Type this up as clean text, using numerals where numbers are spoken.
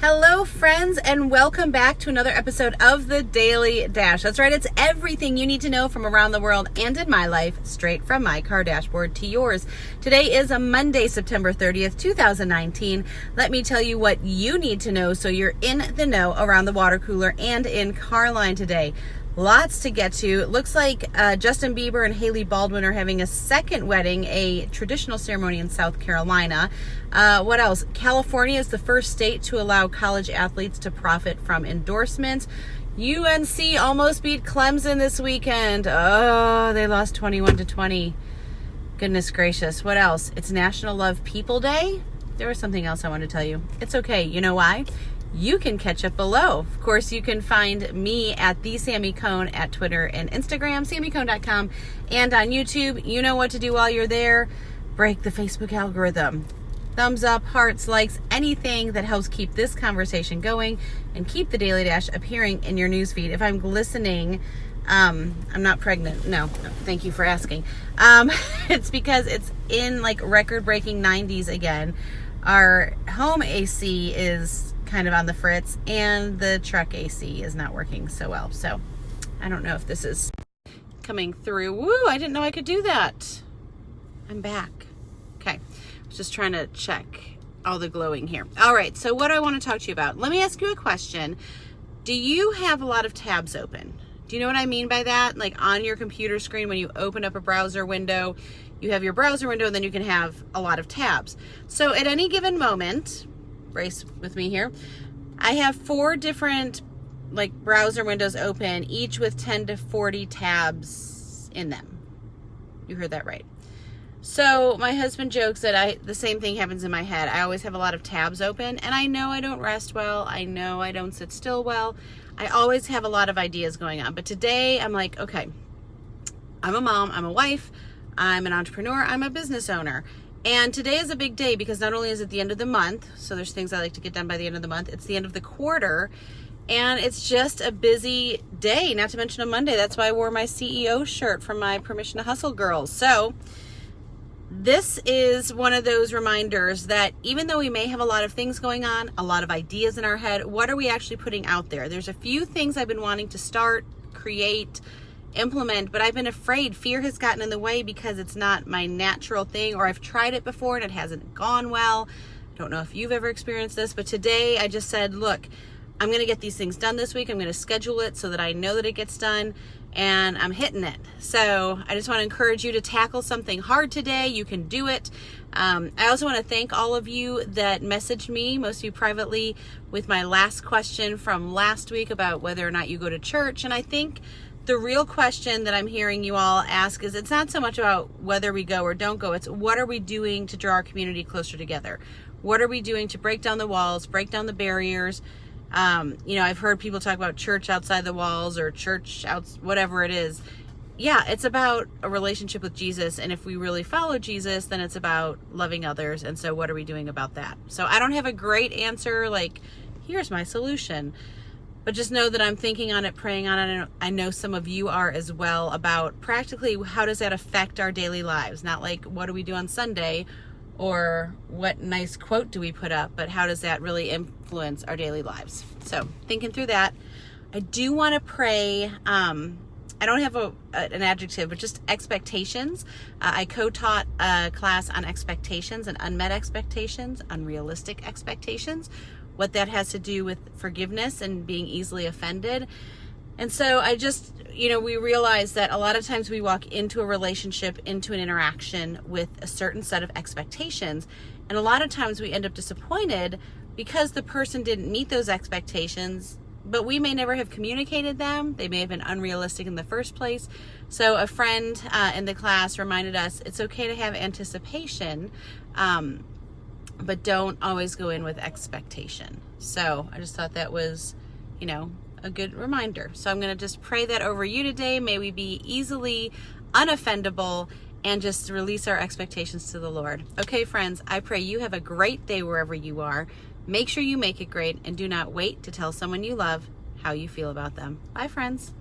Hello, friends, and welcome back to another episode of the Daily Dash. That's right, it's everything you need to know from around the world and in my life, straight from my car dashboard to yours. Today is a Monday, September 30th, 2019. Let me tell you what you need to know so you're in the know around the water cooler and in Carline today. Lots to get to. It looks like Justin Bieber and Hailey Baldwin are having a second wedding, a traditional ceremony in South Carolina. What else? California is the first state to allow college athletes to profit from endorsements. UNC almost beat Clemson this weekend. Oh, they lost 21-20. Goodness gracious. What else? It's National Love People Day. There was something else I wanted to tell you. It's okay. You know why? You can catch up below. Of course, you can find me at the Sammy Cone at Twitter and Instagram, sammycone.com, and on YouTube. You know what to do while you're there. Break the Facebook algorithm. Thumbs up, hearts, likes, anything that helps keep this conversation going and keep the Daily Dash appearing in your newsfeed. If I'm glistening, I'm not pregnant. No, thank you for asking. It's because it's in like record-breaking 90s again. Our home AC is kind of on the fritz, and the truck AC is not working so well. So I don't know if this is coming through. Woo, I didn't know I could do that. I'm back. Okay. I was just trying to check all the glowing here. All right. So what I want to talk to you about, let me ask you a question. Do you have a lot of tabs open? Do you know what I mean by that? Like on your computer screen, when you open up a browser window, you have your browser window, and then you can have a lot of tabs. So at any given moment, brace with me here, I have 4 different like browser windows open, each with 10 to 40 tabs in them. You heard that right. So my husband jokes that the same thing happens in my head. I always have a lot of tabs open, and I know I don't rest well. I know I don't sit still well. I always have a lot of ideas going on. But today I'm like, okay, I'm a mom, I'm a wife, I'm an entrepreneur, I'm a business owner. And today is a big day because not only is it the end of the month, so there's things I like to get done by the end of the month, it's the end of the quarter, and it's just a busy day, not to mention a Monday. That's why I wore my CEO shirt from my Permission to Hustle girls. So this is one of those reminders that even though we may have a lot of things going on, a lot of ideas in our head, what are we actually putting out there? There's a few things I've been wanting to start, create, implement, but I've been afraid. Fear has gotten in the way because it's not my natural thing, or I've tried it before and it hasn't gone well. I don't know if you've ever experienced this, but today I just said, look, I'm going to get these things done this week. I'm going to schedule it so that I know that it gets done, and I'm hitting it. So I just want to encourage you to tackle something hard today. You can do it. I also want to thank all of you that messaged me, most of you privately, with my last question from last week about whether or not you go to church. And I think the real question that I'm hearing you all ask is, it's not so much about whether we go or don't go. It's what are we doing to draw our community closer together? What are we doing to break down the walls, break down the barriers? I've heard people talk about church outside the walls or church out, whatever it is. Yeah, it's about a relationship with Jesus. And if we really follow Jesus, then it's about loving others. And so what are we doing about that? So I don't have a great answer, like, here's my solution. But just know that I'm thinking on it, praying on it, and I know some of you are as well, about practically how does that affect our daily lives? Not like what do we do on Sunday or what nice quote do we put up, but how does that really influence our daily lives? So thinking through that, I do want to pray. I don't have an adjective, but just expectations. I co-taught a class on expectations and unmet expectations, unrealistic expectations, what that has to do with forgiveness and being easily offended. And so I just, we realize that a lot of times we walk into a relationship, into an interaction with a certain set of expectations. And a lot of times we end up disappointed because the person didn't meet those expectations, but we may never have communicated them. They may have been unrealistic in the first place. So a friend in the class reminded us it's okay to have anticipation, but don't always go in with expectation. So I just thought that was, a good reminder. So I'm going to just pray that over you today. May we be easily unoffendable and just release our expectations to the Lord. Okay, friends, I pray you have a great day wherever you are. Make sure you make it great, and do not wait to tell someone you love how you feel about them. Bye, friends.